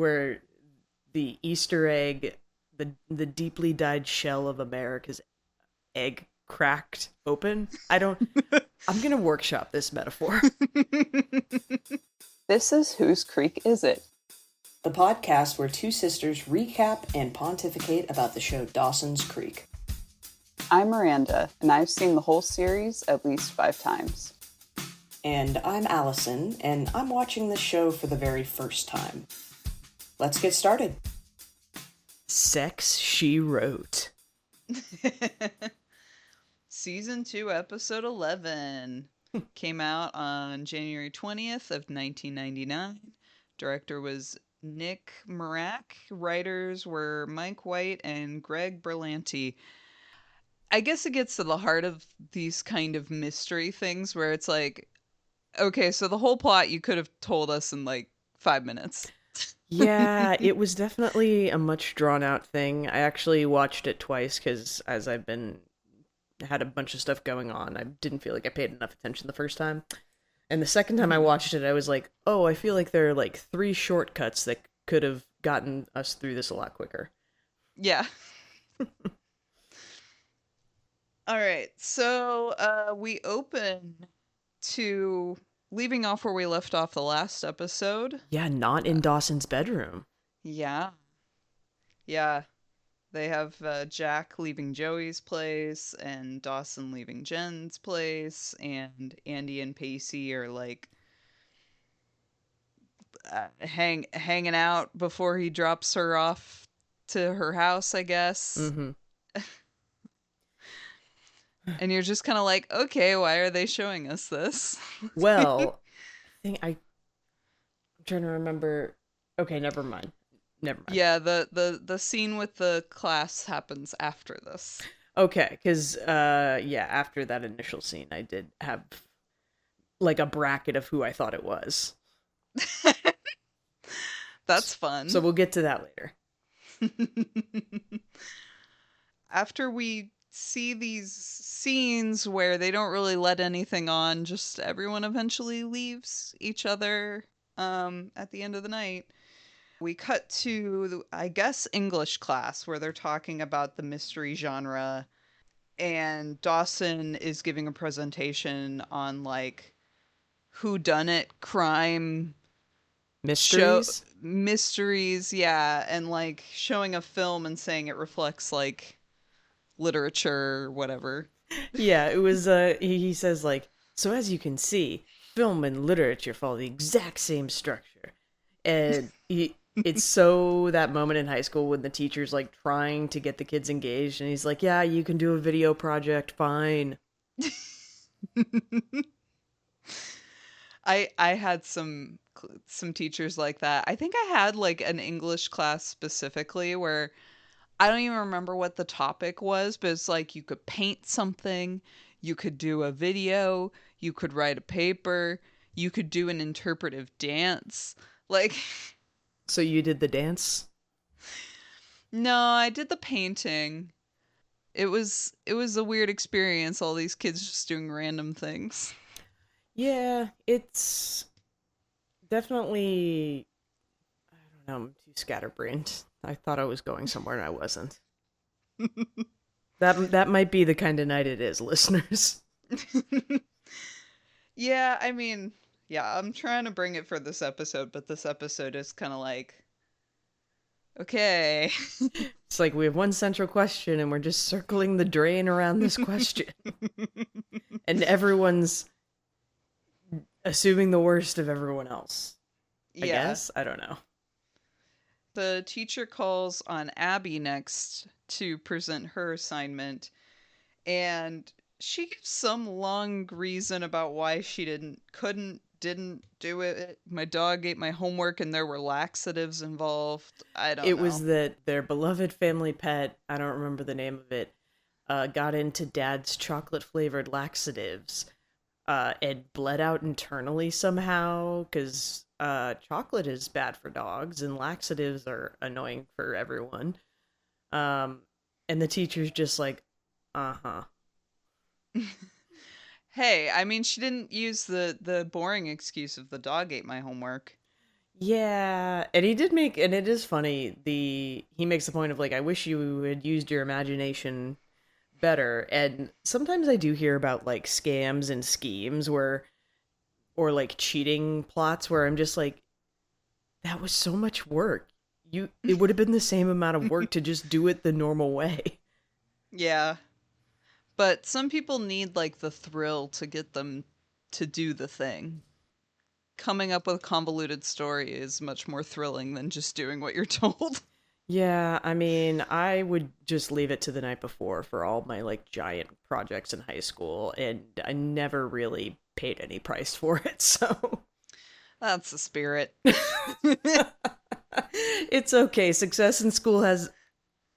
where the Easter egg, the deeply dyed shell of America's egg cracked open. I'm gonna workshop this metaphor. This is Whose Creek Is It? The podcast where two sisters recap and pontificate about the show Dawson's Creek. I'm Miranda, and I've seen the whole series at least 5 times. And I'm Allison, and I'm watching this show for the very first time. Let's get started. Sex She Wrote. Season 2, Episode 11. Came out on January 20th of 1999. Director was Nick Marak. Writers were Mike White and Greg Berlanti. I guess it gets to the heart of these kind of mystery things where it's like, okay, so the whole plot you could have told us in like 5 minutes. Yeah, it was definitely a much drawn out thing. I actually watched it twice because as had a bunch of stuff going on, I didn't feel like I paid enough attention the first time. And the second time I watched it, I was like, oh, I feel like there are like 3 shortcuts that could have gotten us through this a lot quicker. Yeah. All right, so we open to leaving off where we left off the last episode. Yeah, not in Dawson's bedroom. Yeah. They have Jack leaving Joey's place and Dawson leaving Jen's place, and Andie and Pacey are like hanging out before he drops her off to her house, I guess. Mm-hmm. And you're just kind of like, okay, why are they showing us this? Well, I'm trying to remember. Okay, never mind. Yeah, the scene with the class happens after this. Okay, because after that initial scene, I did have like a bracket of who I thought it was. That's fun. So we'll get to that later. After we see these scenes where they don't really let anything on, just everyone eventually leaves each other at the end of the night. We cut to, I guess, English class where they're talking about the mystery genre, and Dawson is giving a presentation on like whodunit crime mysteries, yeah, and like showing a film and saying it reflects like literature or whatever. Yeah, it was he says like, so as you can see, film and literature follow the exact same structure. And it's so that moment in high school when the teacher's like trying to get the kids engaged and he's like, yeah, you can do a video project, fine. I had some teachers like that. I think I had like an English class specifically where I don't even remember what the topic was, but it's like you could paint something, you could do a video, you could write a paper, you could do an interpretive dance. Like, so you did the dance? No, I did the painting. It was a weird experience, all these kids just doing random things. Yeah, it's definitely, I don't know, I'm too scatterbrained. I thought I was going somewhere and I wasn't. That might be the kind of night it is, listeners. Yeah, I mean, yeah, I'm trying to bring it for this episode, but this episode is kind of like, okay. It's like we have one central question and we're just circling the drain around this question. And everyone's assuming the worst of everyone else. I guess? I don't know. The teacher calls on Abby next to present her assignment, and she gives some long reason about why she didn't do it. My dog ate my homework and there were laxatives involved. I don't know. It was that their beloved family pet, I don't remember the name of it, got into Dad's chocolate-flavored laxatives and bled out internally somehow, because chocolate is bad for dogs and laxatives are annoying for everyone. And the teacher's just like, uh-huh. Hey, I mean, she didn't use the boring excuse of the dog ate my homework. Yeah, and he did make, and it is funny. He makes the point of like, I wish you had used your imagination better. And sometimes I do hear about like scams and schemes where, or like cheating plots where I'm just like, that was so much work. It would have been the same amount of work to just do it the normal way. Yeah. But some people need like the thrill to get them to do the thing. Coming up with a convoluted story is much more thrilling than just doing what you're told. Yeah, I mean, I would just leave it to the night before for all my like giant projects in high school, and I never really paid any price for it, so That's the spirit. it's okay. Success in school has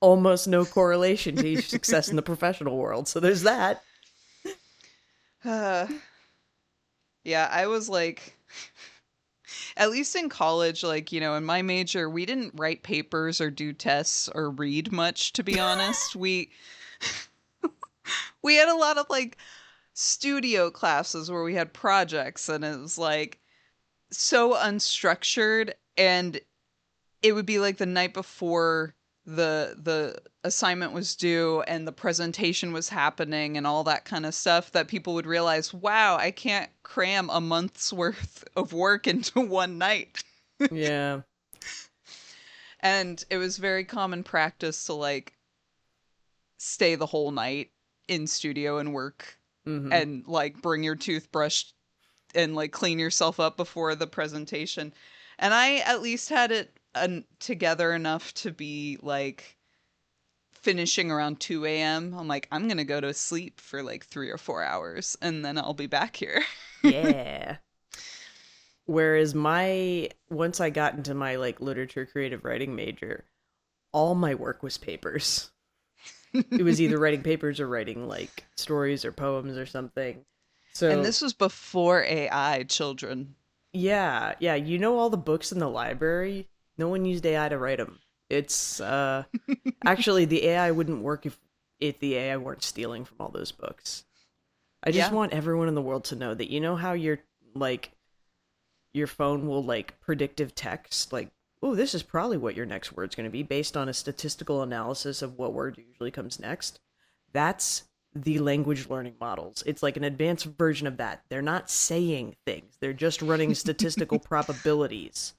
almost no correlation to success in the professional world, so there's that. Uh, yeah, I was like, at least in college, like, in my major, we didn't write papers or do tests or read much, to be honest. We had a lot of like studio classes where we had projects, and it was like so unstructured, and it would be like the night before the assignment was due and the presentation was happening and all that kind of stuff, that people would realize, wow, I can't cram a month's worth of work into one night. Yeah. And it was very common practice to like stay the whole night in studio and work, Mm-hmm. and like bring your toothbrush and like clean yourself up before the presentation. And I at least had it together enough to be like finishing around 2 a.m. I'm like, I'm going to go to sleep for like 3 or 4 hours and then I'll be back here. Yeah. Whereas once I got into my like literature creative writing major, all my work was papers. It was either writing papers or writing like stories or poems or something. And So this was before AI, children. yeah, yeah, all the books in the library. No one used AI to write them. It's actually the AI wouldn't work if the AI weren't stealing from all those books. I just Yeah. want everyone in the world to know that how like your phone will like predictive text like, oh, this is probably what your next word's going to be based on a statistical analysis of what word usually comes next. That's the language learning models. It's like an advanced version of that. They're not saying things. They're just running statistical probabilities.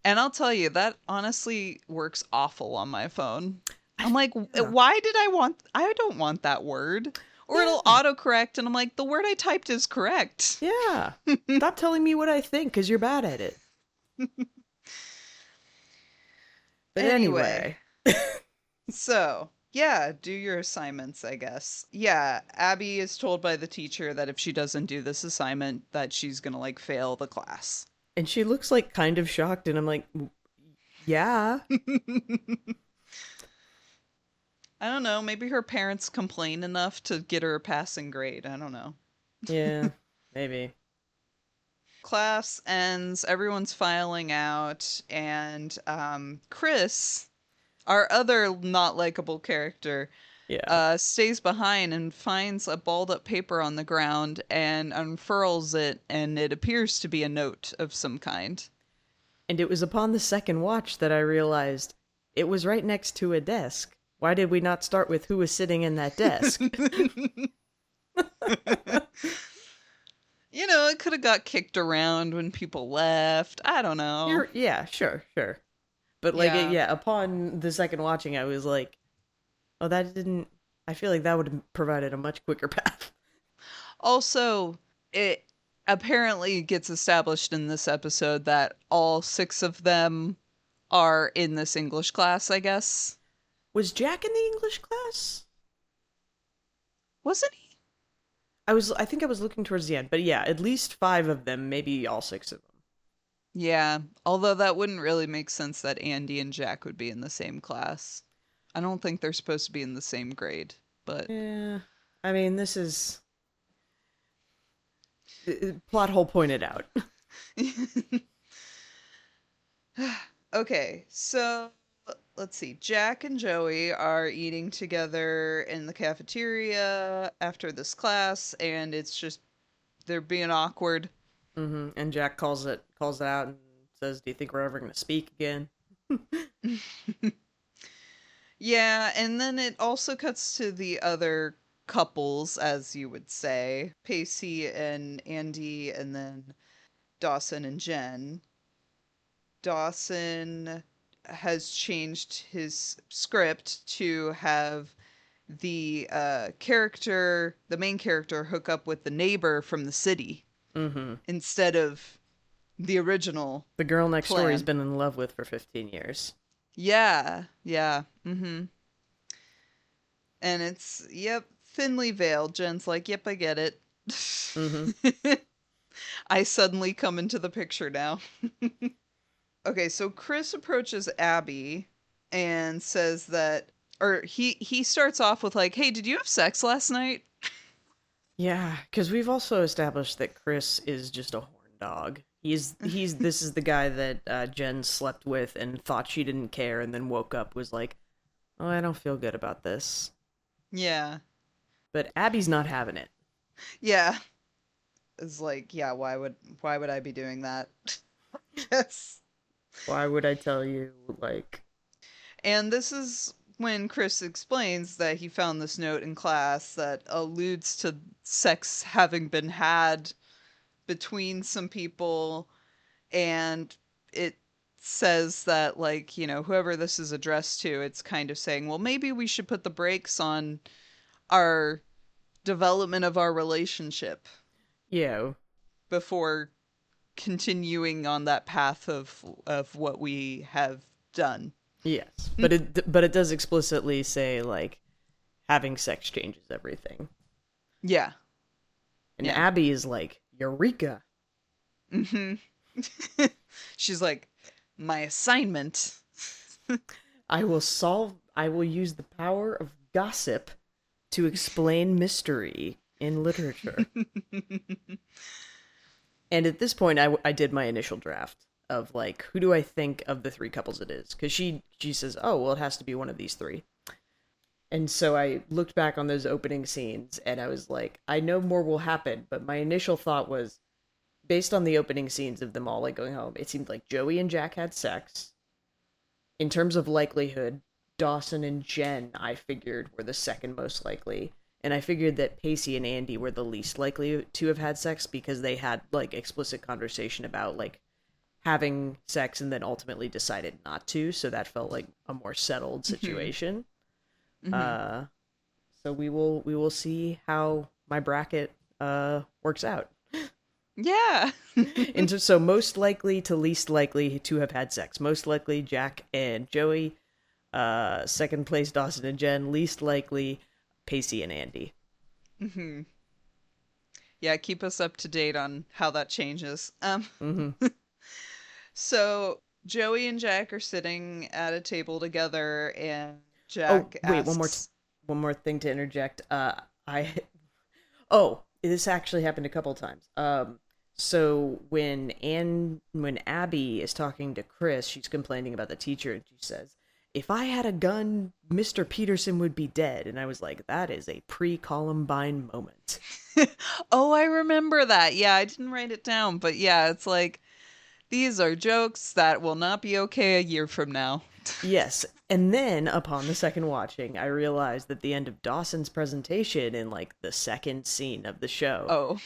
And I'll tell you, that honestly works awful on my phone. I'm like, Yeah. why did I don't want that word. Or it'll Yeah. autocorrect, and I'm like, the word I typed is correct. Yeah. Stop telling me what I think because you're bad at it. But Anyway, anyway. so yeah, do your assignments, I guess. Yeah, Abby is told by the teacher that if she doesn't do this assignment, that she's gonna like fail the class. And she looks like kind of shocked, and I'm like, yeah. I don't know, maybe her parents complain enough to get her a passing grade. I don't know. Yeah, maybe. Class ends, everyone's filing out, and Chris, our other not likable character, Yeah. stays behind and finds a balled up paper on the ground and unfurls it, and it appears to be a note of some kind. And it was upon the second watch that I realized it was right next to a desk. Why did we not start with who was sitting in that desk? It could have got kicked around when people left. I don't know. Yeah, sure, sure. But like, Yeah. yeah, upon the second watching, I was like, oh, that didn't. I feel like that would have provided a much quicker path. Also, it apparently gets established in this episode that all six of them are in this English class, I guess. Was Jack in the English class? Wasn't he? I think I was looking towards the end, but yeah, at least 5 of them, maybe all 6 of them. Yeah, although that wouldn't really make sense that Andie and Jack would be in the same class. I don't think they're supposed to be in the same grade, but Yeah. I mean, this is plot hole pointed out. okay, so let's see. Jack and Joey are eating together in the cafeteria after this class, and it's just they're being awkward. And Jack calls it out and says, "Do you think we're ever going to speak again?" Yeah, and then it also cuts to the other couples, as you would say, Pacey and Andie, and then Dawson and Jen. Dawson has changed his script to have the main character, hook up with the neighbor from the city Mm-hmm. instead of the original The girl next door he's plan. been in love with for 15 years. Yeah, yeah. And it's, yep, thinly veiled. Jen's like, yep, I get it. Mm-hmm. I suddenly come into the picture now. Okay, so Chris approaches Abby and says that, or he starts off with like, "Hey, did you have sex last night?" Yeah, because we've also established that Chris is just a horn dog. This is the guy that Jen slept with and thought she didn't care, and then woke up was like, "Oh, I don't feel good about this." Yeah, But Abby's not having it. yeah. It's like, yeah, why would I be doing that? Yes. Why would I tell you? Like, And this is when Chris explains that he found this note in class that alludes to sex having been had between some people, and it says that, like, whoever this is addressed to, it's kind of saying, well, maybe we should put the brakes on our development of our relationship yeah, before continuing on that path of what we have done. yes, but it does explicitly say like having sex changes everything, Yeah. and Yeah. Abby is like, "Eureka! Hmm. She's like, my assignment. I will use the power of gossip to explain mystery in literature." And at this point, I did my initial draft of like, who do I think of the three couples it is? Because she says, "Oh, well, it has to be one of these three." And so I looked back on those opening scenes, and I was like, I know more will happen, but my initial thought was, based on the opening scenes of them all like going home, it seemed like Joey and Jack had sex. In terms of likelihood, Dawson and Jen, I figured, were the second most likely. And I figured that Pacey and Andie were the least likely to have had sex because they had like explicit conversation about like having sex and then ultimately decided not to. So that felt like a more settled Hmm. situation. Hmm. Uh, so we will see how my bracket works out. Yeah. And so most likely to least likely to have had sex. Most likely Jack and Joey. Second place Dawson and Jen. Least likely Pacey and Andie. Hmm. Yeah, keep us up to date on how that changes. Mm-hmm. So Joey and Jack are sitting at a table together, and Oh Jack wait, asks, one more thing to interject. I oh, this actually happened a couple times. So when Abby is talking to Chris, she's complaining about the teacher, and she says, "If I had a gun, Mr. Peterson would be dead." And I was like, that is a pre-Columbine moment. "Oh, I remember that. Yeah, I didn't write it down, but yeah, it's like these are jokes that will not be okay a year from now." Yes. And then upon the second watching, I realized that the end of Dawson's presentation in like the second scene of the show, Oh.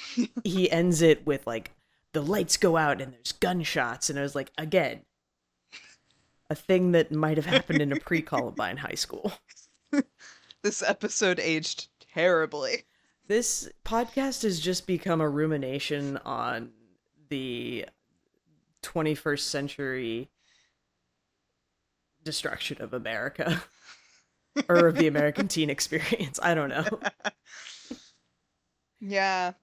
he ends it with like the lights go out and there's gunshots, and I was like, again, a thing that might have happened in a pre-Columbine high school. This episode aged terribly. This podcast has just become a rumination on the 21st century destruction of America or of the American teen experience. I don't know. Yeah.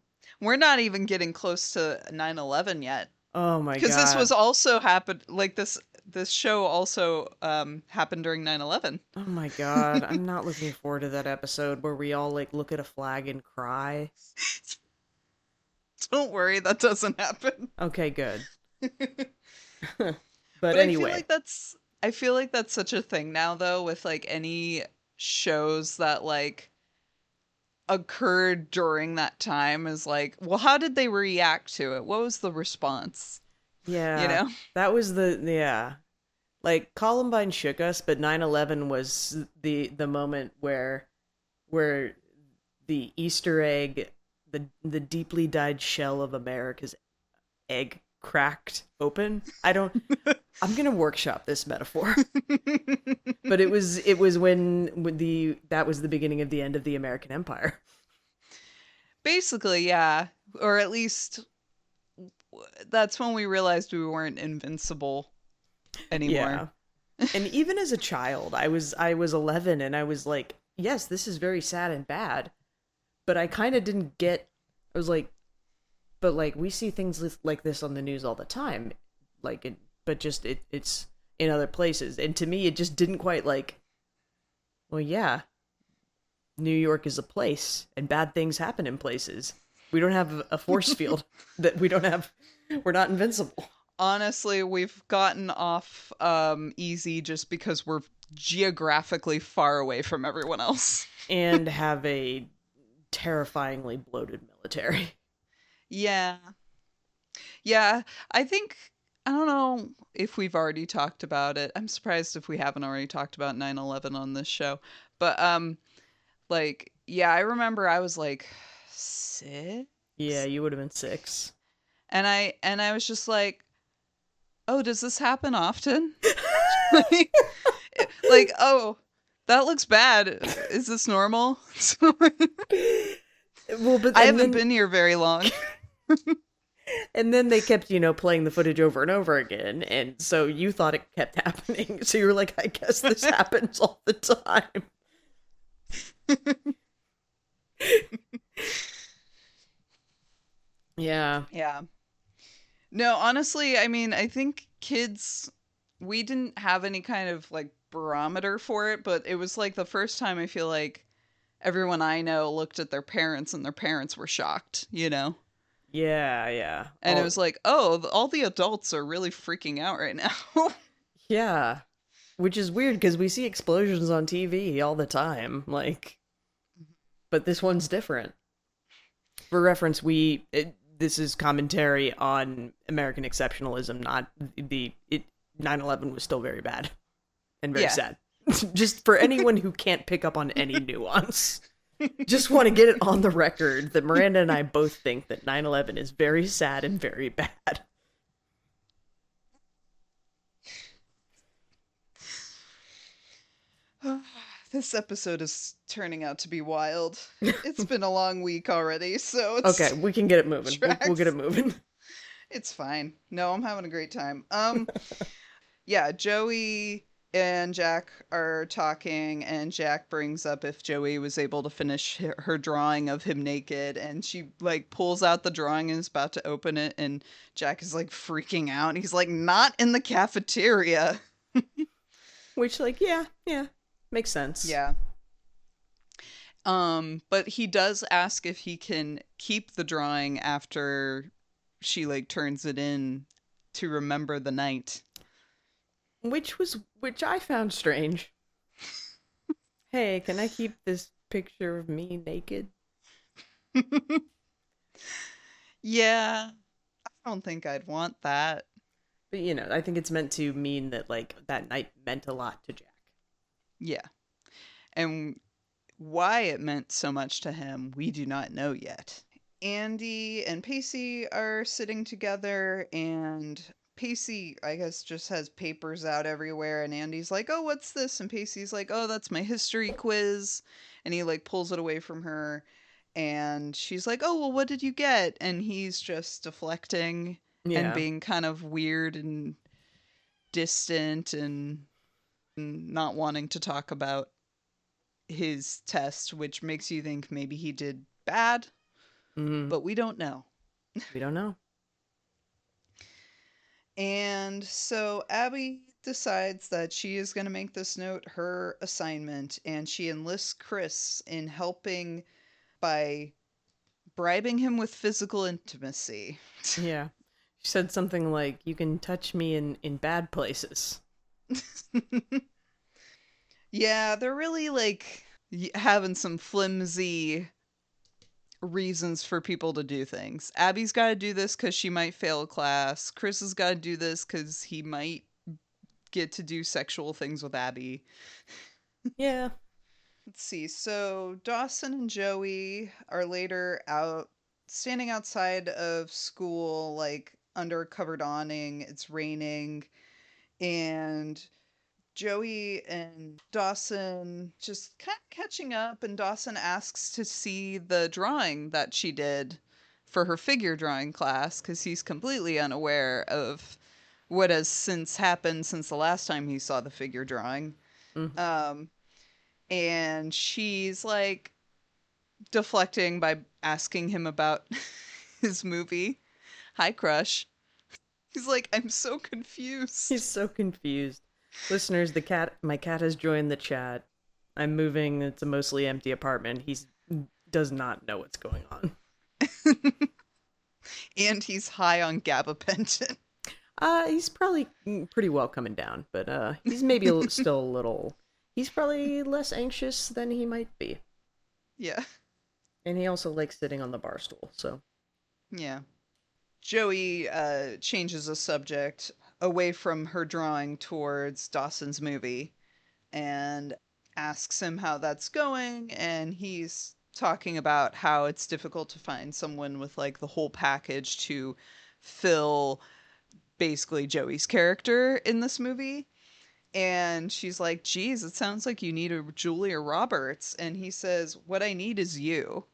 We're not even getting close to 9/11 yet. Oh my Because this was god. also happened, like this show also happened during 9/11. Oh my god. I'm not looking forward to that episode where we all like look at a flag and cry. Don't worry, that doesn't happen. Okay, good. But But I feel anyway. like that's such a thing now though, with like any shows that like occurred during that time is like, well, how did they react to it? What was the response? You Yeah. know? That was yeah. Like Columbine shook us, but 9/11 was the moment where the Easter egg, the deeply dyed shell of America's egg cracked open. I'm going to workshop this metaphor. But it was when the that was the beginning of the end of the American Empire. Basically, yeah. Or at least that's when we realized we weren't invincible anymore. Yeah. And even as a child, I was 11 and I was like, yes, this is very sad and bad, but I kind of didn't get. I was like, but like we see things like this on the news all the time, like but just it's in other places, and to me it just didn't quite like. Well, yeah, New York is a place, and bad things happen in places. We don't have a force field that we don't have. We're not invincible. Honestly, we've gotten off easy just because we're geographically far away from everyone else. And have a terrifyingly bloated military. Yeah. Yeah, I don't know if we've already talked about it. I'm surprised if we haven't already talked about 9/11 on this show. But like yeah, I remember I was like 6 Yeah, you would have been 6. and I was just like, "Oh, does this happen often?" like, "Oh, that looks bad. Is this normal?" Well, but I haven't been here very long. and then they kept, playing the footage over and over again, and so you thought it kept happening. So you were like, I guess this happens all the time. Yeah. Yeah. No, honestly, I mean, I think kids, we didn't have any kind of like barometer for it, but it was like the first time I feel like everyone I know looked at their parents and their parents were shocked, you know? Yeah, yeah. And it was like, oh, all the adults are really freaking out right now. Yeah. Which is weird because we see explosions on TV all the time, like, but this one's different. For reference, this is commentary on American exceptionalism, not 9/11 was still very bad and very Yeah. sad. Just for anyone who can't pick up on any nuance. Just want to get it on the record that Miranda and I both think that 9/11 is very sad and very bad. This episode is turning out to be wild. It's been a long week already, so it's Okay, we can get it moving. We'll get it moving. It's fine. No, I'm having a great time. Yeah, Joey and Jack are talking, and Jack brings up if Joey was able to finish her drawing of him naked, and she like pulls out the drawing and is about to open it, and Jack is like freaking out. And he's like, "Not in the cafeteria." Which, like, yeah, makes sense. Yeah. But he does ask if he can keep the drawing after she like turns it in to remember the night. Which I found strange. Hey, can I keep this picture of me naked? Yeah, I don't think I'd want that. But I think it's meant to mean that like that night meant a lot to Jack. Yeah. And why it meant so much to him, we do not know yet. Andie and Pacey are sitting together, and Pacey, I guess, just has papers out everywhere, and Andie's like, "Oh, what's this?" And Pacey's like, "Oh, that's my history quiz." And he like pulls it away from her, and she's like, "Oh, well, what did you get?" And he's just deflecting and being kind of weird and distant and not wanting to talk about his test, which makes you think maybe he did bad, but we don't know. We don't know. And so Abby decides that she is going to make this note her assignment, and she enlists Chris in helping by bribing him with physical intimacy. Yeah. She said something like, "You can touch me in bad places." Yeah, they're really like having some flimsy reasons for people to do things. Abby's got to do this because she might fail a class. Chris has got to do this because he might get to do sexual things with Abby. Yeah. Let's see. So Dawson and Joey are later out standing outside of school, like under a covered awning. It's raining, and Joey and Dawson just kind of catching up, and Dawson asks to see the drawing that she did for her figure drawing class because he's completely unaware of what has since happened since the last time he saw the figure drawing. Mhm. Um, and she's like deflecting by asking him about his movie. Hi, crush. He's like, I'm so He's confused. so confused. Listeners, my cat has joined the chat. I'm moving. It's a mostly empty apartment. He does not know what's going on. And he's high on gabapentin. He's probably pretty well coming down, but he's maybe still a little. He's probably less anxious than he might be, Yeah. and he also likes sitting on the bar stool. So Yeah. Joey changes the subject away from her drawing towards Dawson's movie and asks him how that's going. And he's talking about how it's difficult to find someone with like the whole package to fill basically Joey's character in this movie. And she's like, geez, it sounds like you need a Julia Roberts. And he says, what I need is you.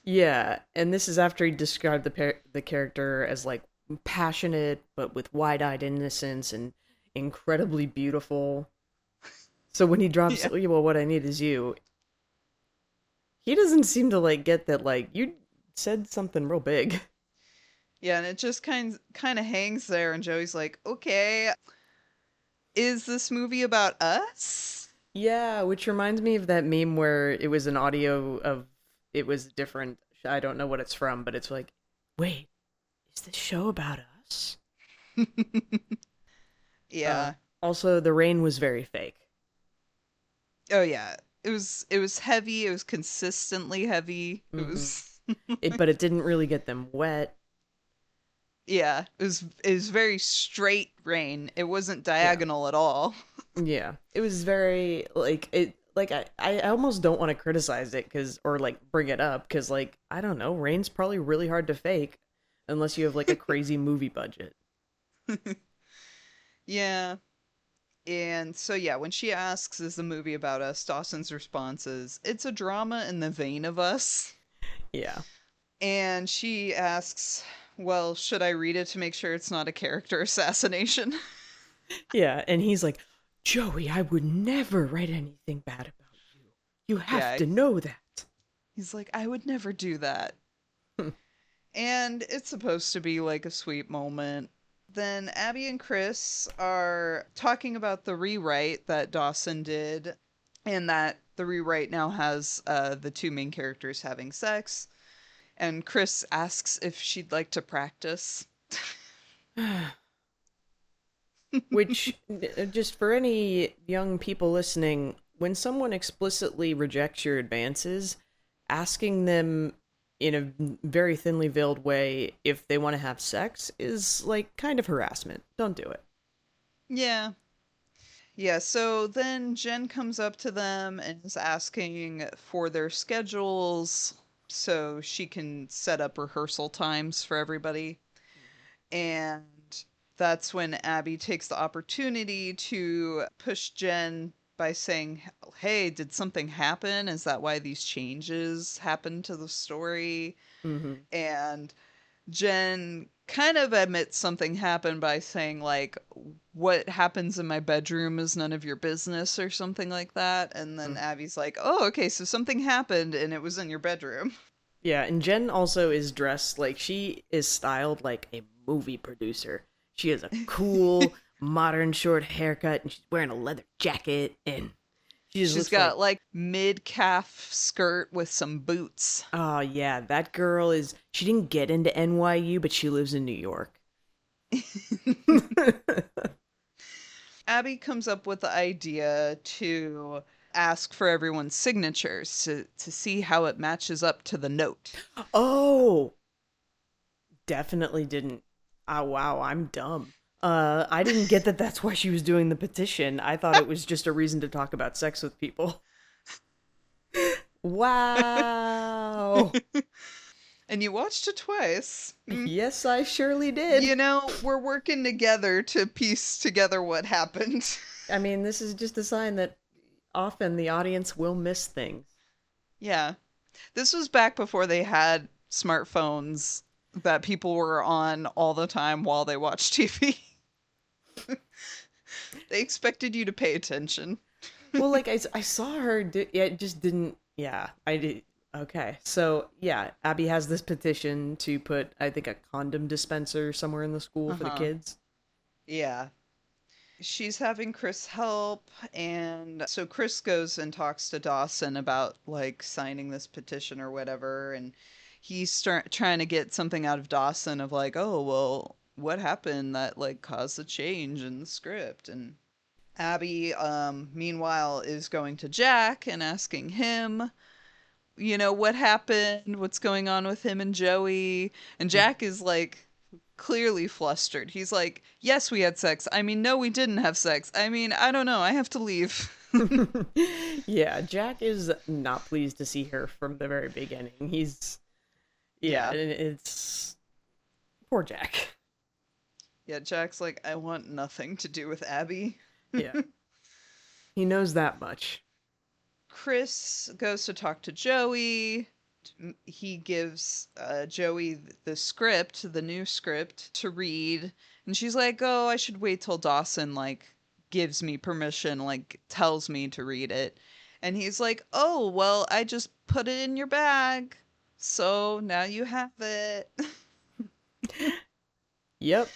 yeah, and this is after he described the character as like passionate but with wide-eyed innocence and incredibly beautiful. So when he drops, Yeah. "Oh, well, what I need is you," he doesn't seem to like get that like you said something real big. Yeah, and it just kind of hangs there, and Joey's like, "Okay, is this movie about us?" Yeah, which reminds me of that meme where it was an audio of it was different. I don't know what it's from, but it's like, wait, is this show about us? Uh, Yeah. Also, the rain was very fake. Oh yeah. It was heavy. It was consistently heavy. It Hmm. was But it didn't really get them wet. yeah. It was very straight rain. It wasn't Yeah, diagonal at all. yeah. It was very like it. Like I almost don't want to criticize it because or like bring it up because like I don't know, rain's probably really hard to fake unless you have like a crazy movie budget. Yeah. And so yeah, when she asks, "Is the movie about us?" Dawson's response is, "It's a drama in the vein of us." Yeah. And she asks, well, should I read it to make sure it's not a character assassination? Yeah, and he's like, Joey, I would never write anything bad about you. You have Yeah, to know that. he's like, I would never do that. And it's supposed to be like a sweet moment. Then Abby and Chris are talking about the rewrite that Dawson did, and that the rewrite now has the two main characters having sex. And Chris asks if she'd like to practice. Which, just for any young people listening, when someone explicitly rejects your advances, asking them in a very thinly veiled way if they want to have sex is like kind of harassment. Don't do it. Yeah. Yeah, so then Jen comes up to them and is asking for their schedules so she can set up rehearsal times for everybody. And that's when Abby takes the opportunity to push Jen by saying, hey, did something happen? Is that why these changes happened to the story? Mm-hmm. And Jen kind of admits something happened by saying, like, what happens in my bedroom is none of your business or something like that. And then Abby's like, oh, okay, so something happened and it was in your bedroom. Yeah, and Jen also is dressed like she is styled like a movie producer. She has a cool, modern short haircut, and she's wearing a leather jacket, and she just She's looks like, got like mid calf skirt with some boots. oh yeah, that girl is. She didn't get into NYU, but she lives in New York. Abby comes up with the idea to ask for everyone's signatures to see how it matches up to the note. Oh, definitely didn't. Oh, wow, I'm dumb. I didn't get that that's why she was doing the petition. I thought it was just a reason to talk about sex with people. Wow. And you watched it twice. Yes, I surely did. We're working together to piece together what happened. I mean, this is just a sign that often the audience will miss things. Yeah. This was back before they had smartphones that people were on all the time while they watched TV. They expected you to pay attention. Well, like I saw her. Yeah, it just didn't. Yeah, I did. Okay, so yeah, Abby has this petition to put, I think, a condom dispenser somewhere in the school for the Uh-huh. kids. Yeah. She's having Chris help, and so Chris goes and talks to Dawson about like signing this petition or whatever, and trying to get something out of Dawson of like, oh well, what happened that like caused the change in the script. And Abby, meanwhile, is going to Jack and asking him, what happened, what's going on with him and Joey, and Jack is like clearly flustered. He's like, yes, we had sex. I mean, no, we didn't have sex. I mean, I don't know. I have to leave. Yeah, Jack is not pleased to see her from the very beginning. Yeah, Yeah. it's poor Jack. Yeah, Jack's like, I want nothing to do with Abby. Yeah, he knows that much. Chris goes to talk to Joey. He gives Joey the script, the new script, to read. And she's like, oh, I should wait till Dawson, like, gives me permission, like, tells me to read it. And he's like, oh, well, I just put it in your bag. So now you have it. Yep.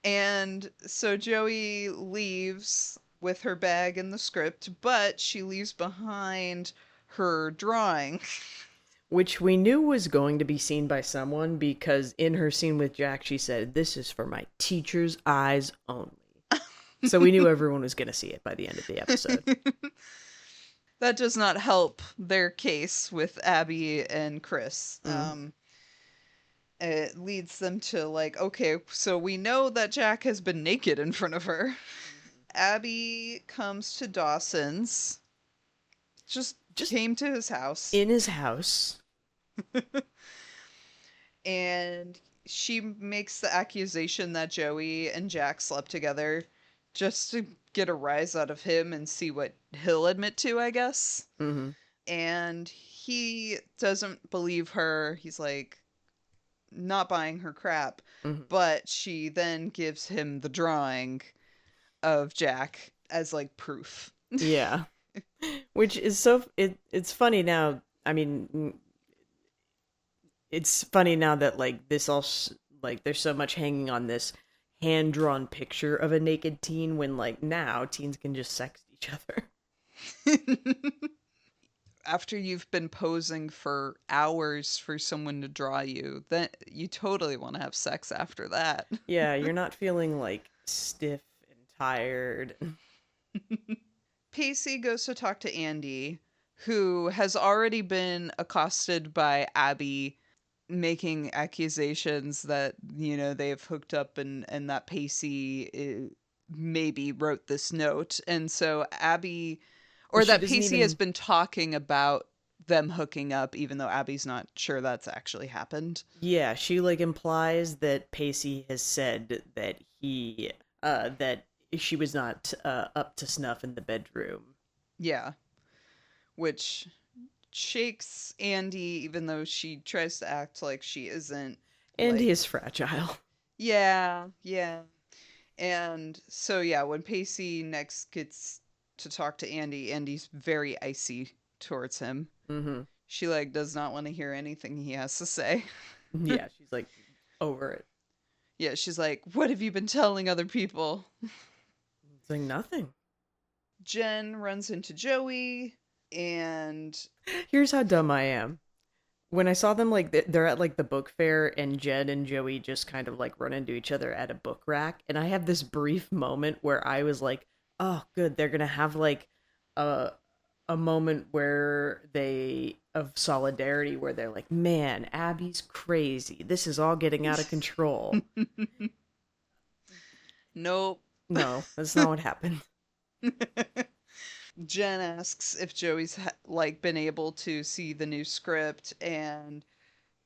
And so Joey leaves with her bag and the script, but she leaves behind her drawing. Which we knew was going to be seen by someone because in her scene with Jack, she said, "This is for my teacher's eyes only." So we knew everyone was going to see it by the end of the episode. That does not help their case with Abby and Chris. It leads them to like, okay, so we know that Jack has been naked in front of her. Abby comes to Dawson's, just came to his house, In his house. and she makes the accusation that Joey and Jack slept together just to get a rise out of him and see what he'll admit to, I guess. Mm-hmm. And he doesn't believe her. He's like, not buying her crap. Mm-hmm. But she then gives him the drawing of Jack as like proof. Yeah. Which is so it's funny now. I mean, it's funny now that like this all like there's so much hanging on this hand-drawn picture of a naked teen when like now teens can just sext each other. After you've been posing for hours for someone to draw you, then you totally want to have sex after that. Yeah, you're not feeling like stiff and tired. Pacey goes to talk to Andie, who has already been accosted by Abby, making accusations that, they've hooked up and that Pacey maybe wrote this note. And so Abby, or She that doesn't Pacey even- has been talking about them hooking up, even though Abby's not sure that's actually happened. Yeah, she like implies that Pacey has said that that she was not up to snuff in the bedroom. Yeah. Which shakes Andie, even though she tries to act like she isn't. And he like- is fragile. Yeah, yeah. And so, yeah, when Pacey next gets to talk to Andie, Andie's very icy towards him. Mm-hmm. She, like, does not want to hear anything he has to say. Yeah, she's like over it. Yeah, she's like, what have you been telling other people? It's like nothing. Jen runs into Joey, and Here's how dumb I am. When I saw them like they're at like the book fair and Jed and Joey just kind of like run into each other at a book rack, and I have this brief moment where I was like, "Oh, good, they're gonna have like a a moment where they of solidarity where they're like, "Man, Abby's crazy. This is all getting out of control." Nope. No, that's not what happened. Jen asks if Joey's like been able to see the new script, and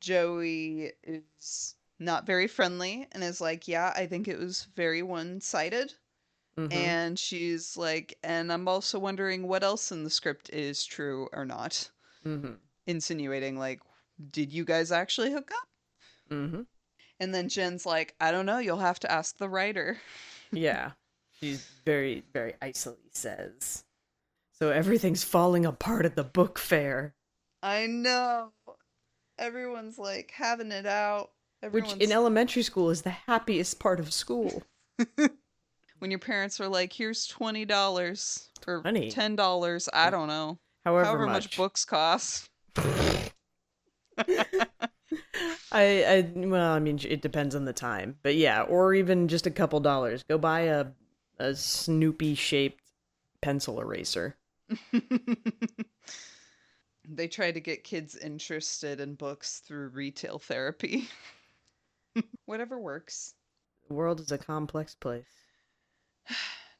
Joey is not very friendly and is like, "Yeah, I think it was very one-sided." Mm-hmm. And she's like, "And I'm also wondering what else in the script is true or not." Mm-hmm. Insinuating like, "Did you guys actually hook up?" Mm-hmm. And then Jen's like, "I don't know, you'll have to ask the writer." Yeah. She's very, very icily says. So everything's falling apart at the book fair. I know. Everyone's like having it out. Which in Everyone's elementary school is the happiest part of school. when your parents are like, "Here's $20 or Honey, $10, I don't know. however However much much. books cost." Well, I mean, it depends on the time, but yeah, or even just a couple dollars. Go buy a Snoopy shaped pencil eraser. They try to get kids interested in books through retail therapy. Whatever works. The world is a complex place.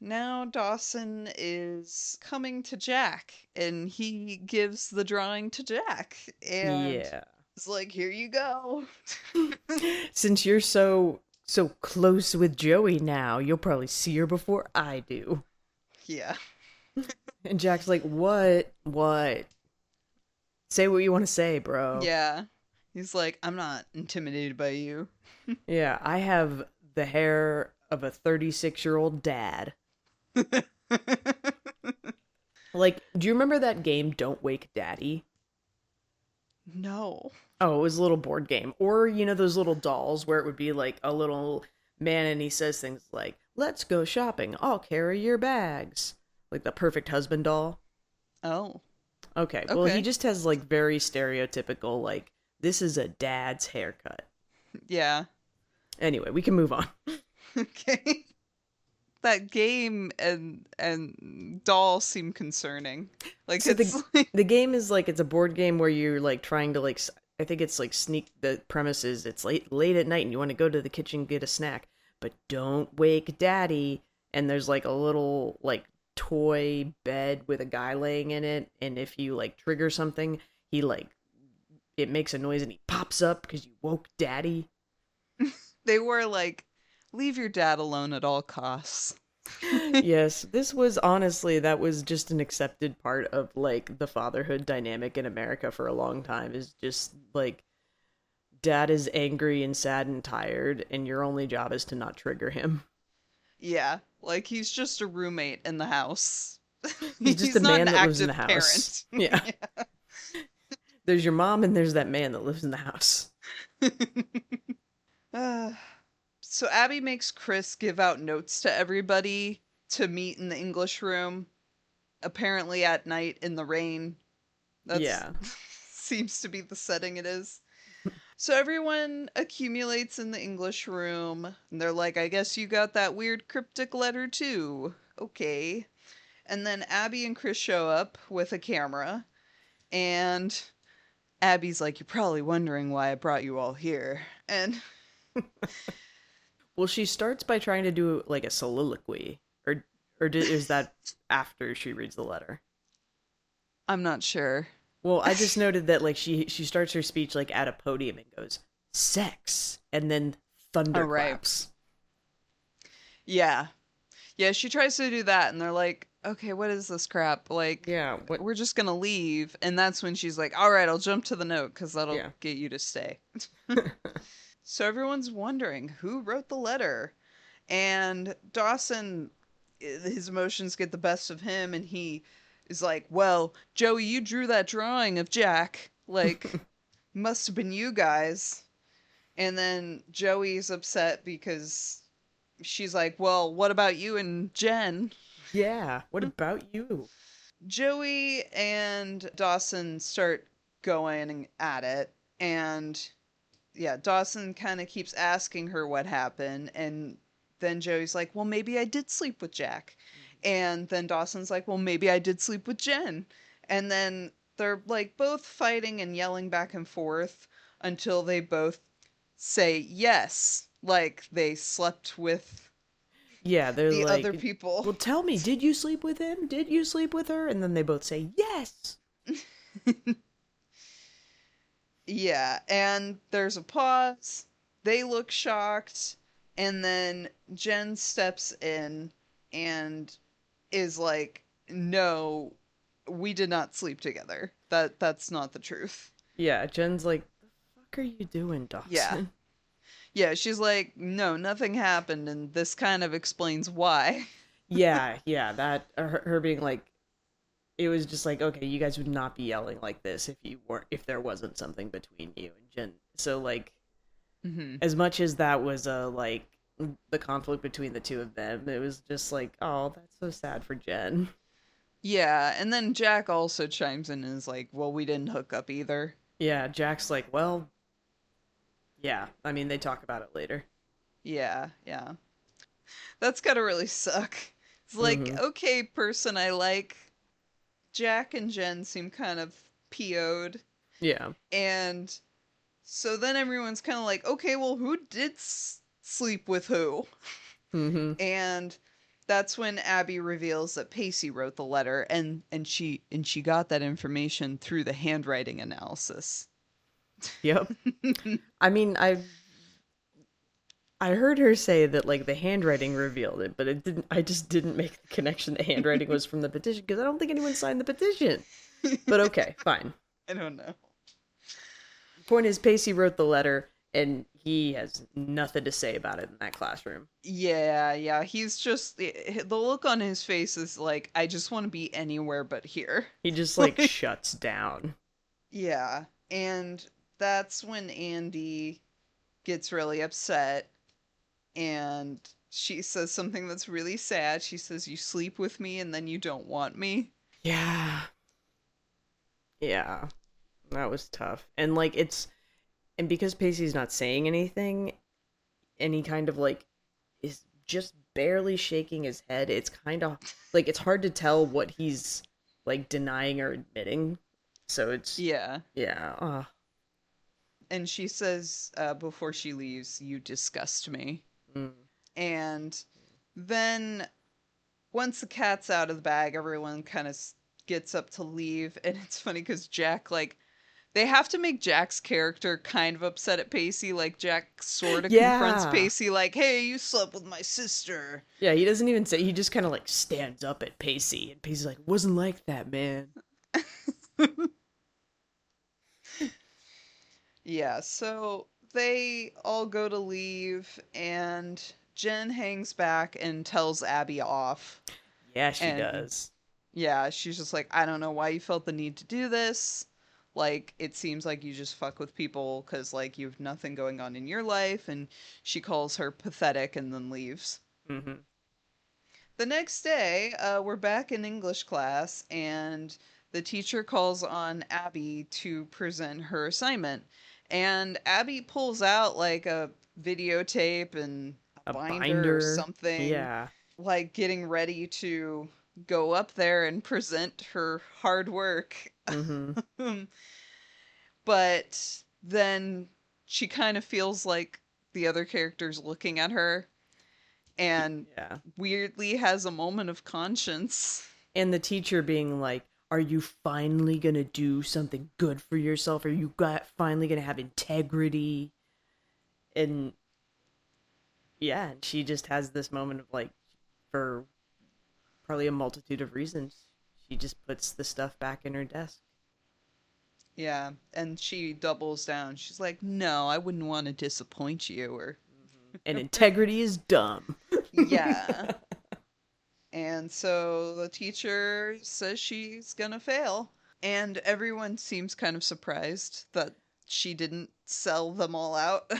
Now Dawson is coming to Jack, and he gives the drawing to Jack, and Yeah. is like, "Here you go." Since you're so close with Joey now, you'll probably see her before I do. Yeah. And Jack's like, "What? What? Say what you want to say, bro." Yeah. He's like, "I'm not intimidated by you." Yeah, I have the hair of a 36-year-old dad. Like, do you remember that game Don't Wake Daddy? No. Oh, it was a little board game. Or, you know, those little dolls where it would be like a little man and he says things like, "Let's go shopping. I'll carry your bags." Like the perfect husband doll. Oh. Okay, well, he Okay. just has like very stereotypical, like, this is a dad's haircut. Yeah. Anyway, we can move on. Okay. That game and doll seem concerning. Like So it's like, the game is like it's a board game where you're like trying to like I think it's like sneak the premises. It's late at night and you want to go to the kitchen get a snack, but don't wake daddy. And there's like a little like toy bed with a guy laying in it, and if you like trigger something, he like it makes a noise and he pops up because you woke daddy. they were like, "Leave your dad alone at all costs." Yes, this was honestly that was just an accepted part of like the fatherhood dynamic in America for a long time is just like dad is angry and sad and tired and your only job is to not trigger him. Yeah, like he's just a roommate in the house. He's just He's a not an man that lives in the active house. parent. Yeah. There's your mom and there's that man that lives in the house. Uh, so Abby makes Chris give out notes to everybody to meet in the English room, apparently at night in the rain. That's Yeah. seems to be the setting it is. So everyone accumulates in the English room, and they're like, "I guess you got that weird cryptic letter too." Okay. And then Abby and Chris show up with a camera, and Abby's like, "You're probably wondering why I brought you all here." And Well, she starts by trying to do like a soliloquy or is that after she reads the letter? I'm not sure. Well, I just noted that like she starts her speech like at a podium and goes sex and then All right. thunderclaps. Yeah. Yeah, she tries to do that, and they're like, "Okay, what is this crap? Like, Yeah, what? we're just gonna leave." And that's when she's like, "All right, I'll jump to the note because that'll Yeah. get you to stay." So everyone's wondering who wrote the letter. And Dawson, his emotions get the best of him, and he is like, "Well, Joey, you drew that drawing of Jack. Like, must have been you guys." And then Joey's upset because she's like, "Well, what about you and Jen?" Yeah. What about you? Joey and Dawson start going at it, and yeah, Dawson kind of keeps asking her what happened, and then Joey's like, "Well, maybe I did sleep with Jack." And then Dawson's like, "Well, maybe I did sleep with Jen." And then they're like both fighting and yelling back and forth until they both say yes, like they slept with Yeah, they're the other like, people. well, tell me, did you sleep with him? Did you sleep with her? And then they both say, yes. Yeah, and there's a pause. They look shocked, and then Jen steps in and is like, "No, we did not sleep together. That's not the truth." Yeah, Jen's like, the fuck are you doing, Yeah. Dawson? Yeah, she's like, "No, nothing happened, and this kind of explains why." Yeah, that, her being like, it was just like, okay, you guys would not be yelling like this if there wasn't something between you and Jen. So, like, Mhm. as much as that was like the conflict between the two of them, it was just like, oh, that's so sad for Jen. Yeah, and then Jack also chimes in and is like, "Well, we didn't hook up either." Yeah, Jack's like, well, yeah. I mean, they talk about it later. Yeah, yeah. That's gotta really suck. It's like, Mm-hmm. okay, person I like, Jack and Jen seem kind of PO'd. Yeah. And so then everyone's kind of like, okay, well, who did sleep with who? Mm-hmm. And that's when Abby reveals that Pacey wrote the letter, and she got that information through the handwriting analysis. Yep. I mean, I heard her say that like the handwriting revealed it, but it didn't. I just didn't make the connection the handwriting was from the petition because I don't think anyone signed the petition. But okay, fine. I don't know. Point is, Pacey wrote the letter, and he has nothing to say about it in that classroom. Yeah, yeah. He's just the look on his face is like, I just want to be anywhere but here. He just like Like, shuts down. yeah. And that's when Andie gets really upset and she says something that's really sad. She says, "You sleep with me and then you don't want me." Yeah, yeah, that was tough. And like and because Pacey's not saying anything, and he kind of like is just barely shaking his head. It's kind of like it's hard to tell what he's like denying or admitting. So it's Yeah. yeah. And she says before she leaves, "You disgust me." Mm. And then once the cat's out of the bag, everyone kind of gets up to leave. And it's funny because Jack, like, they have to make Jack's character kind of upset at Pacey. Like, Jack sort of confronts Yeah, Pacey, like, "Hey, you slept with my sister." yeah. He doesn't even say. He just kind of like stands up at Pacey, and Pacey's like, "Wasn't like that, man." Yeah, so they all go to leave, and Jen hangs back and tells Abby off. Yeah, she And does. yeah, she's just like, "I don't know why you felt the need to do this. Like, it seems like you just fuck with people because, like, you have nothing going on in your life." And she calls her pathetic and then leaves. Hmm. The next day, we're back in English class, and the teacher calls on Abby to present her assignment. And Abby pulls out like a videotape and a A binder or binder. something, Yeah. like getting ready to go up there and present her hard work. Hmm. But then she kind of feels like the other character's looking at her and Yeah. weirdly has a moment of conscience. And the teacher being like, "Are you finally gonna do something good for yourself? Are you finally gonna have integrity?" And yeah, and she just has this moment of like, for probably a multitude of reasons, she just puts the stuff back in her desk. Yeah, and she doubles down. She's like, "No, I wouldn't want to disappoint you," or And integrity is dumb. yeah. And so the teacher says she's gonna fail. And everyone seems kind of surprised that she didn't sell them all out.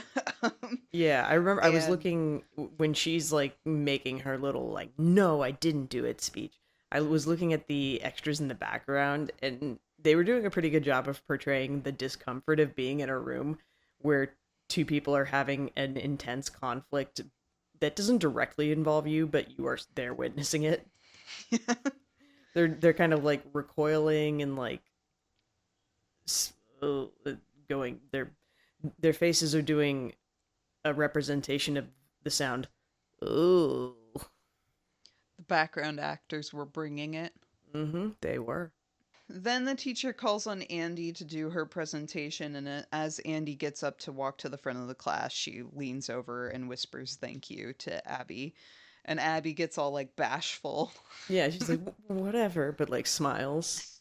Yeah, I remember I was And looking when she's like making her little like "no, I didn't do it" speech. I was looking at the extras in the background and they were doing a pretty good job of portraying the discomfort of being in a room where two people are having an intense conflict that doesn't directly involve you, but you are there witnessing it. They're kind of like recoiling and like s- uh, going. Their faces are doing a representation of the sound. Ooh. The background actors were bringing it. Mm-hmm. They were. Then the teacher calls on Andie to do her presentation, and as Andie gets up to walk to the front of the class, she leans over and whispers thank you to Abby. And Abby gets all like bashful. Yeah, she's like, whatever, but like smiles.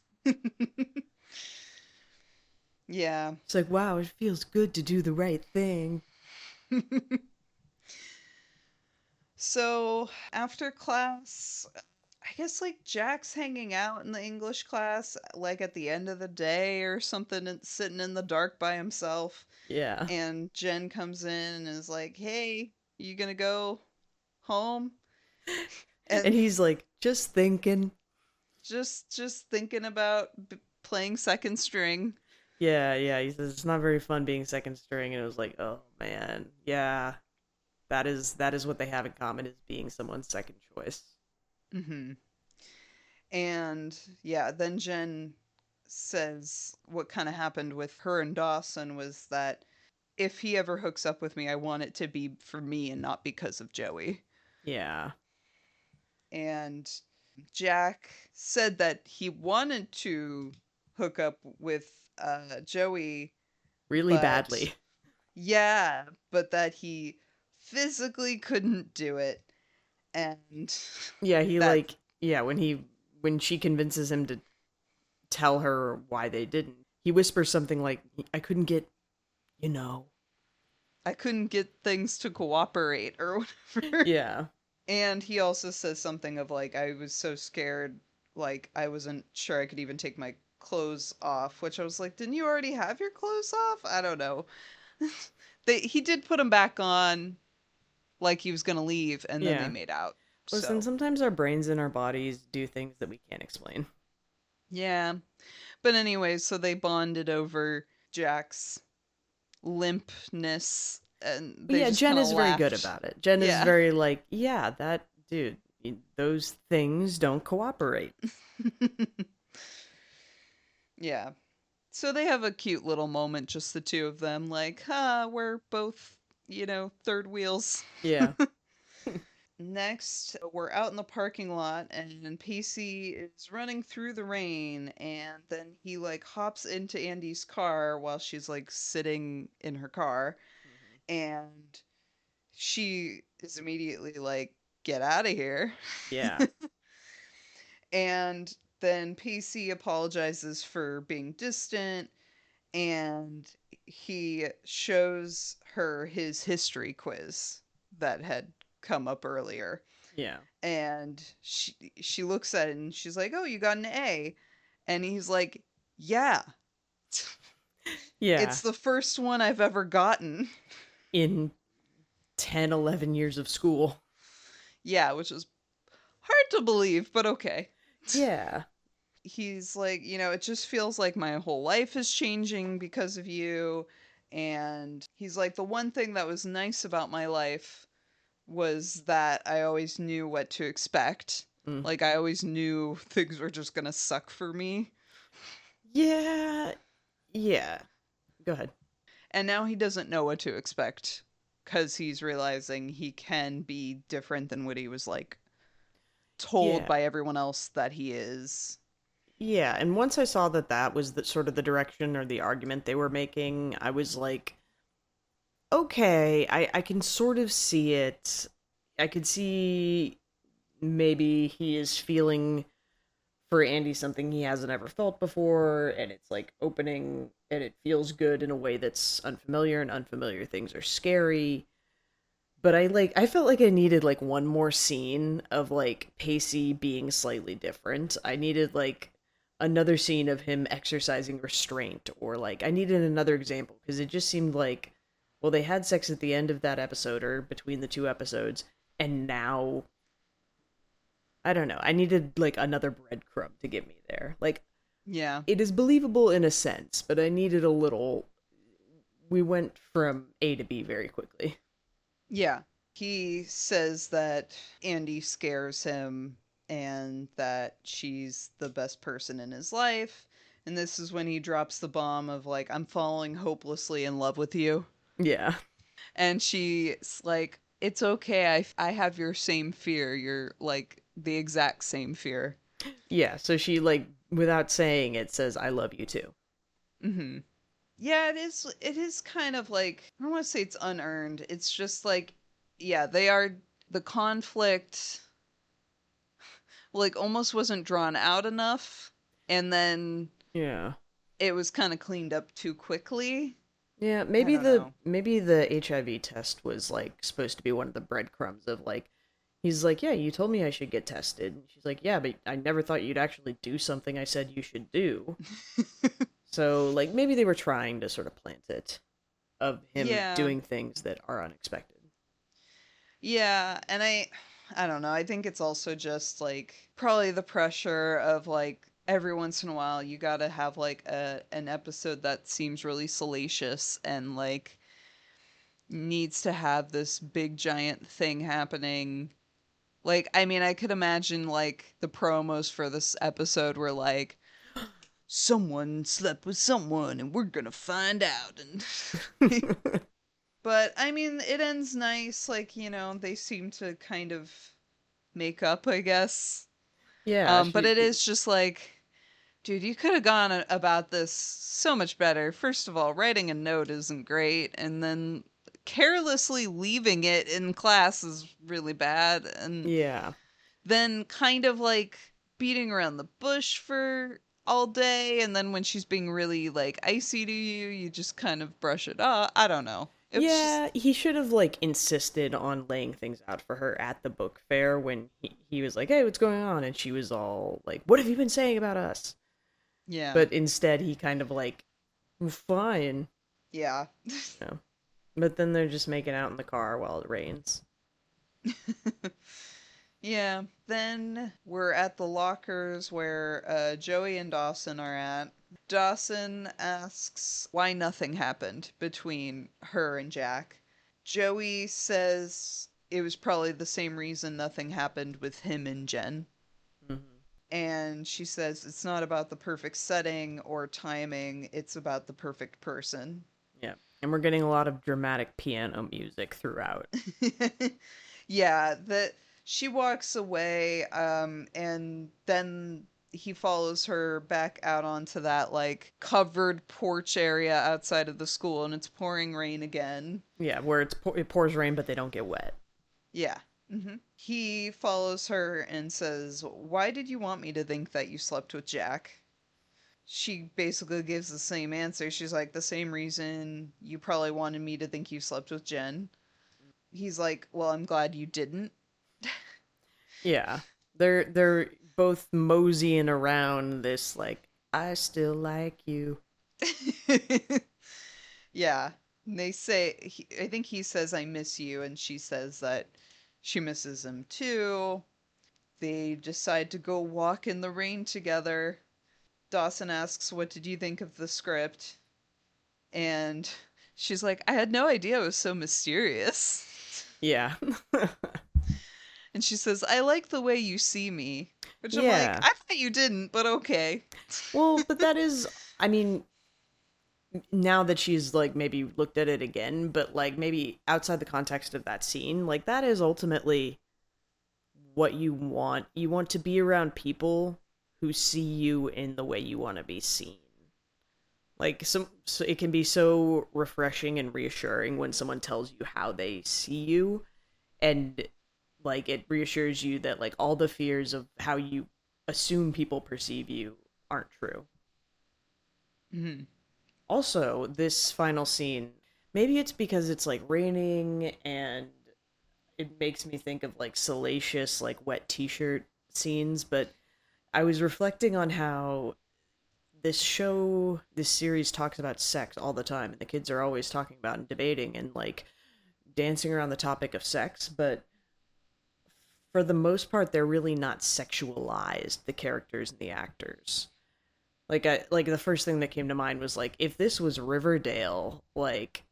Yeah. It's like, wow, it feels good to do the right thing. So after class, I guess like Jack's hanging out in the English class, like at the end of the day or something, and sitting in the dark by himself. Yeah. And Jen comes in and is like, "Hey, you gonna go home?" And And he's like, just thinking. just thinking about playing second string. Yeah, yeah. He says it's not very fun being second string, and it was like, oh man, yeah. That is what they have in common is being someone's second choice. Hmm. And yeah, then Jen says what kind of happened with her and Dawson was that if he ever hooks up with me, I want it to be for me and not because of Joey. Yeah. And Jack said that he wanted to hook up with Joey, Really but badly. yeah, but that he physically couldn't do it. And Yeah, he that like yeah, when she convinces him to tell her why they didn't, he whispers something like, I couldn't get, you know. I couldn't get things to cooperate or whatever. Yeah. And he also says something of like, I was so scared, like I wasn't sure I could even take my clothes off, which I was like, didn't you already have your clothes off? I don't know. He did put them back on like he was gonna leave, and then they Yeah. made out. Listen, So sometimes our brains and our bodies do things that we can't explain. yeah. But anyway, so they bonded over Jack's limpness, and But they yeah, just Jen kind of is very good laughed. about it. Jen is Yeah. very like, yeah, that dude, those things don't cooperate. Yeah. So they have a cute little moment, just the two of them, like, we're both, third wheels. Yeah. Next, we're out in the parking lot, and Pacey is running through the rain, and then he, like, hops into Andie's car while she's, like, sitting in her car, and she is immediately like, get out of here. Yeah. And then Pacey apologizes for being distant, and he shows her his history quiz that had come up earlier. Yeah. And she looks at it and she's like, "Oh, you got an A." And he's like, "Yeah, Yeah. it's the first one I've ever gotten." In 10, 11 years of school. Yeah, which is hard to believe, but okay. Yeah. He's like, it just feels like my whole life is changing because of you. And he's like, the one thing that was nice about my life was that I always knew what to expect. Mm. Like, I always knew things were just gonna suck for me. Yeah. Yeah. Go ahead. And now he doesn't know what to expect because he's realizing he can be different than what he was like told Yeah. by everyone else that he is. Yeah, and once I saw that that was the sort of the direction or the argument they were making, I was like, okay, I can sort of see it. I could see maybe he is feeling for Andy something he hasn't ever felt before, and it's like opening, and it feels good in a way that's unfamiliar, and unfamiliar things are scary. But I felt like I needed like one more scene of like Pacey being slightly different. I needed like another scene of him exercising restraint, or like I needed another example because it just seemed like, well, they had sex at the end of that episode or between the two episodes, and now I don't know. I needed like another breadcrumb to get me there. Like Yeah. it is believable in a sense, but I needed a little. We went from A to B very quickly. Yeah. He says that Andy scares him and that she's the best person in his life. And this is when he drops the bomb of like, I'm falling hopelessly in love with you. Yeah. And she's like, it's okay. I have your same fear. You're like the exact same fear. Yeah, so she like without saying it says I love you too. Hmm. Yeah, it is kind of like, I don't want to say it's unearned. It's just like, yeah, they are, the conflict like almost wasn't drawn out enough, and then Yeah. it was kind of cleaned up too quickly. Yeah, I don't know. maybe the HIV test was like supposed to be one of the breadcrumbs of like he's like, "Yeah, you told me I should get tested." And she's like, "Yeah, but I never thought you'd actually do something I said you should do." So, like maybe they were trying to sort of plant it of him Yeah. doing things that are unexpected. Yeah, and I don't know. I think it's also just like probably the pressure of like every once in a while you got to have like an episode that seems really salacious and like needs to have this big giant thing happening. Like, I mean, I could imagine like the promos for this episode were like, someone slept with someone and we're gonna find out. And but I mean, it ends nice. Like, they seem to kind of make up, I guess. Yeah, But she it is just like, dude, you could have gone about this so much better. First of all, writing a note isn't great, and then carelessly leaving it in class is really bad, and yeah. then kind of like beating around the bush for all day, and then when she's being really like icy to you, you just kind of brush it off. I don't know. It was just, Yeah, he should have like insisted on laying things out for her at the book fair when he was like, "Hey, what's going on?" And she was all like, "What have you been saying about us?" yeah, But instead, he kind of like, "Well, fine," yeah. you know. But then they're just making out in the car while it rains. Yeah, then we're at the lockers where Joey and Dawson are at. Dawson asks why nothing happened between her and Jack. Joey says it was probably the same reason nothing happened with him and Jen. Hmm. And she says it's not about the perfect setting or timing, it's about the perfect person. Yeah, and we're getting a lot of dramatic piano music throughout. Yeah, that she walks away, and then he follows her back out onto that like covered porch area outside of the school, and it's pouring rain again. Yeah, where it pours rain, but they don't get wet. Yeah. He follows her and says, "Why did you want me to think that you slept with Jack?" She basically gives the same answer. She's like, "The same reason you probably wanted me to think you slept with Jen." He's like, "Well, I'm glad you didn't." Yeah, they're both moseying around this like I still like you. Yeah. And they say, I think he says, I miss you. And she says that she misses him too. They decide to go walk in the rain together. Dawson asks, what did you think of the script? And she's like, I had no idea it was so mysterious. Yeah. And she says, I like the way you see me. Which I'm like, Yeah. I thought you didn't, but okay. Well, but that is, I mean, now that she's like maybe looked at it again, but like maybe outside the context of that scene, like that is ultimately what you want. You want to be around people who see you in the way you want to be seen. Like so it can be so refreshing and reassuring when someone tells you how they see you, and like it reassures you that like all the fears of how you assume people perceive you aren't true. Mhm. Also, this final scene, maybe it's because it's like raining and it makes me think of like salacious like wet t-shirt scenes, but I was reflecting on how this series talks about sex all the time, and the kids are always talking about and debating and like dancing around the topic of sex, but for the most part they're really not sexualized, the characters and the actors. Like the first thing that came to mind was like if this was Riverdale, like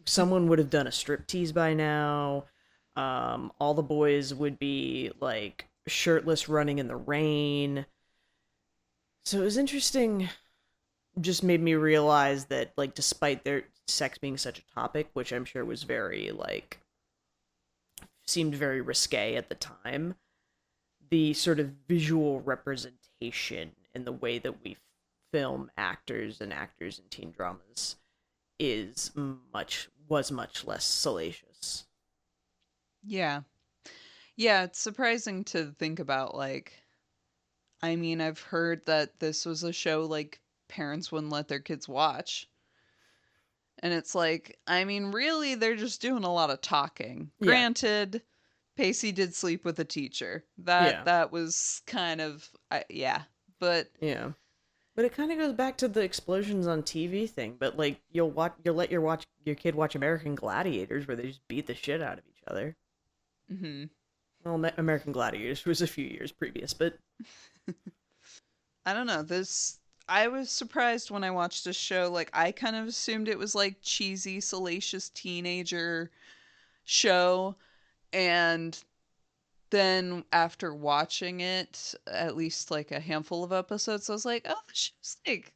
someone would have done a striptease by now. All the boys would be like shirtless running in the rain. So it was interesting, just made me realize that, like, despite their sex being such a topic, which I'm sure was very, like, seemed very risque at the time, the sort of visual representation in the way that we film actors in teen dramas is much less salacious. Yeah. Yeah, it's surprising to think about, like, I mean, I've heard that this was a show like parents wouldn't let their kids watch. And it's like, I mean, really, they're just doing a lot of talking. Yeah, Granted, Pacey did sleep with a teacher. That yeah, that was kind of yeah, but yeah. But it kind of goes back to the explosions on TV thing. But like, you'll let your kid watch American Gladiators, where they just beat the shit out of each other. mhm. Well, American Gladiators was a few years previous, but I don't know. This I was surprised when I watched this show. Like I kind of assumed it was like cheesy, salacious teenager show, and then after watching it, at least like a handful of episodes, I was like, oh, this show's like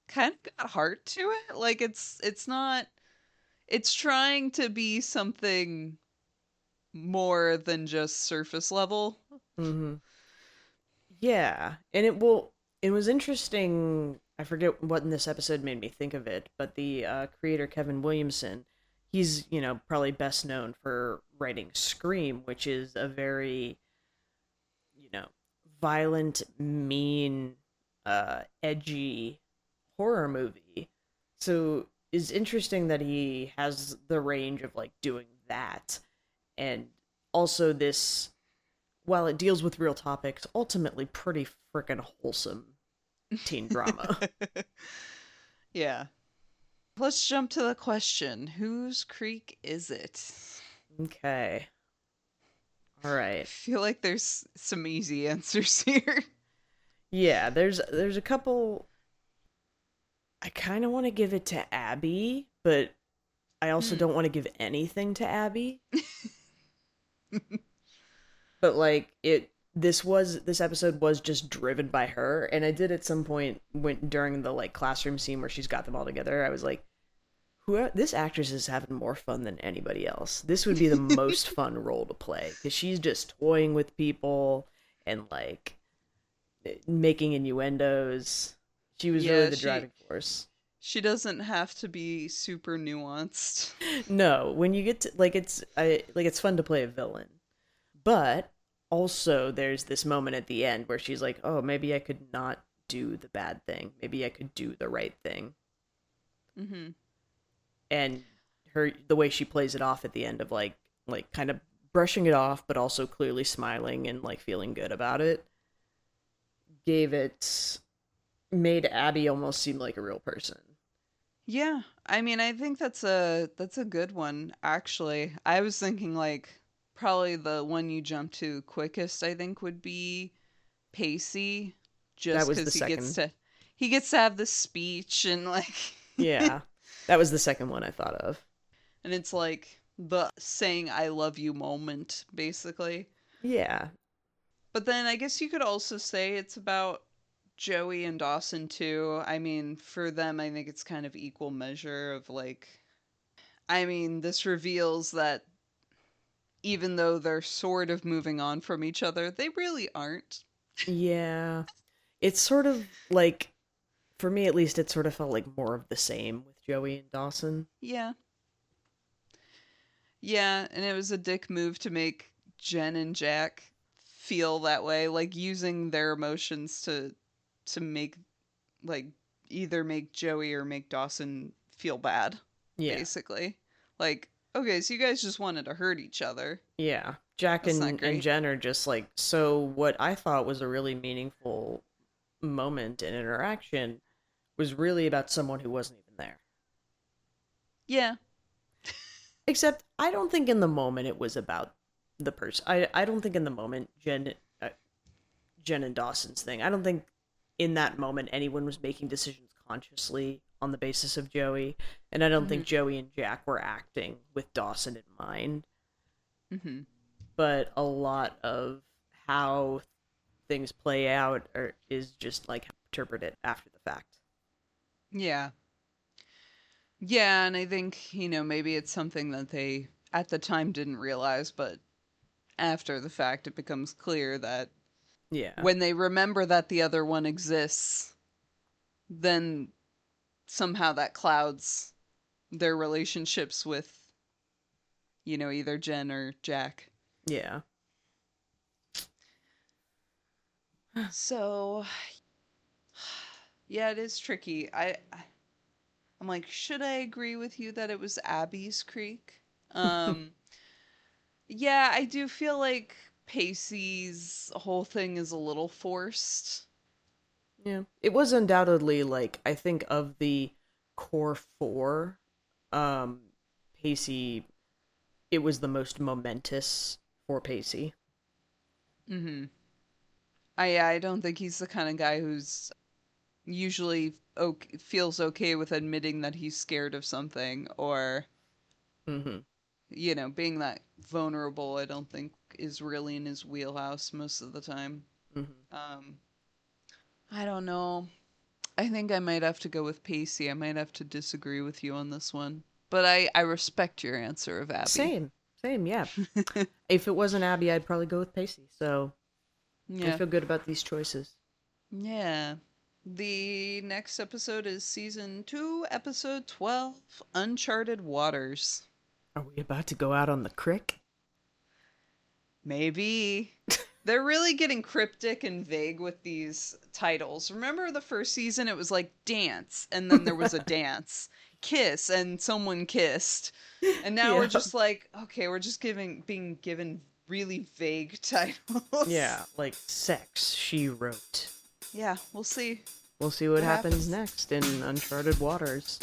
kind of got heart to it. Like it's not it's trying to be something more than just surface level. hmm yeah, and it will. It was interesting. I forget what in this episode made me think of it, but the creator Kevin Williamson, he's probably best known for writing Scream, which is a very you know violent, mean, edgy horror movie. So it's interesting that he has the range of like doing that, and also this, while it deals with real topics, ultimately pretty freaking wholesome teen drama. Yeah. Let's jump to the question. Whose creek is it? Okay. All I right. feel like there's some easy answers here. Yeah, there's a couple. I kind of want to give it to Abby, but I also Hmm. don't want to give anything to Abby. But like this episode was just driven by her, and I did at some point when during the like classroom scene where she's got them all together, I was like, who this actress is having more fun than anybody else. This would be the most fun role to play because she's just toying with people and like making innuendos. She was really Yeah, the she driving force. she doesn't have to be super nuanced. No, when you get to like it's fun to play a villain, but also there's this moment at the end where she's like, "Oh, maybe I could not do the bad thing. Maybe I could do the right thing." Mhm. And the way she plays it off at the end of like kind of brushing it off but also clearly smiling and like feeling good about it gave it made Abby almost seem like a real person. Yeah. I mean, I think that's a good one actually. I was thinking like probably the one you jump to quickest I think would be Pacey That just was the cuz second. he gets to have the speech and like Yeah. That was the second one I thought of. and it's like the saying I love you moment basically. Yeah. But then I guess you could also say it's about Joey and Dawson too. I mean, for them I think it's kind of equal measure of like I mean, this reveals that even though they're sort of moving on from each other, they really aren't. Yeah. It's sort of like, for me at least, it sort of felt like more of the same with Joey and Dawson. Yeah. Yeah, and it was a dick move to make Jen and Jack feel that way, like using their emotions to make like either make Joey or make Dawson feel bad, Yeah. basically. Like, okay, so you guys just wanted to hurt each other. Yeah. Jack That's not and great. Jen are just like, so what I thought was a really meaningful moment and interaction was really about someone who wasn't even there. Yeah. Except, I don't think in the moment it was about the person. I don't think in the moment Jen and Dawson's thing. I don't think in that moment anyone was making decisions consciously on the basis of Joey, and I don't think Mhm. Joey and Jack were acting with Dawson in mind. Mhm. But a lot of how things play out is just like interpreted after the fact. Yeah. Yeah, and I think, maybe it's something that they at the time didn't realize, but after the fact it becomes clear that Yeah. when they remember that the other one exists, then somehow that clouds their relationships with, either Jen or Jack. Yeah. So, yeah, it is tricky. I'm like, should I agree with you that it was Abby's Creek? Um, yeah, I do feel like Pacey's whole thing is a little forced. Yeah. It was undoubtedly like I think of the core four, um Pacey, it was the most momentous for Pacey. Mm-hmm. I don't think he's the kind of guy who's usually feels okay with admitting that he's scared of something or, Mhm. being that vulnerable. I don't think is really in his wheelhouse most of the time. Mhm. Um, I don't know. I think I might have to go with Pacey. I might have to disagree with you on this one. But I respect your answer of Abby. Same. Same, yeah. If it wasn't Abby, I'd probably go with Pacey. So, I Yeah. feel good about these choices. Yeah. The next episode is season 2, episode 12, Uncharted Waters. Are we about to go out on the crick? Maybe. They're really getting cryptic and vague with these titles. Remember the first season? It was like dance, and then there was a dance, kiss, and someone kissed. And now we're Yeah. just like, okay, we're just being given really vague titles. Yeah, like sex, she wrote. Yeah, we'll see We'll see what what happens happens. next in Uncharted Waters.